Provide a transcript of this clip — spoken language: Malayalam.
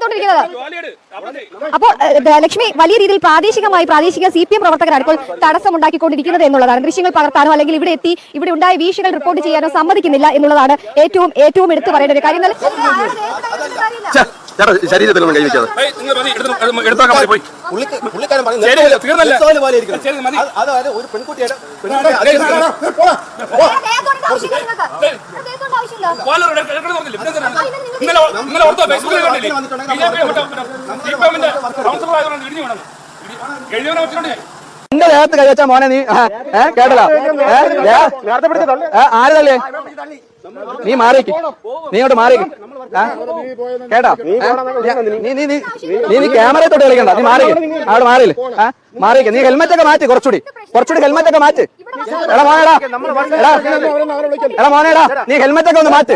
കൊടുത്തോണ്ടിരിക്കുന്നത്. അപ്പോൾ ലക്ഷ്മി, വലിയ രീതിയിൽ പ്രാദേശിക CPM പ്രവർത്തകരാണ് ഇപ്പോൾ തടസ്സമുണ്ടാക്കിക്കൊണ്ടിരിക്കുന്നത് എന്നുള്ളതാണ്. ദൃശ്യങ്ങൾ പകർത്താനോ അല്ലെങ്കിൽ ഇവിടെ ഉണ്ടായ വീഴ്ചകൾ റിപ്പോർട്ട് ചെയ്യാനോ സമ്മതിക്കുന്നില്ല എന്നുള്ളതാണ് ഏറ്റവും എടുത്തു പറയേണ്ട ഒരു കാര്യം. ശരീരത്തിലൊന്നും കൈവയ്ക്കാതെ ഒരു പെൺകുട്ടിയുടെ എന്റെ ദേഹത്ത് കൈവച്ച മോനെ നീ കേട്ടല്ലോ. ആര് തല്ലേ? നീ മാറിക്ക്, നീ ഇങ്ങോട്ട് മാറിക്ക് കേട്ടോ. നീ ക്യാമറയെ തൊട്ട് കളിക്കണ്ട, നീ മാറിക്ക്, അവിടെ മാറിയില്ലേ മാറിക്ക്. നീ ഹെൽമെറ്റ് ഒക്കെ മാറ്റി, കുറച്ചുകൂടി ഹെൽമെറ്റ് ഒക്കെ മാറ്റി. എടാ മോനേടാ, നീ ഹെൽമെറ്റ് ഒക്കെ ഒന്ന് മാറ്റി.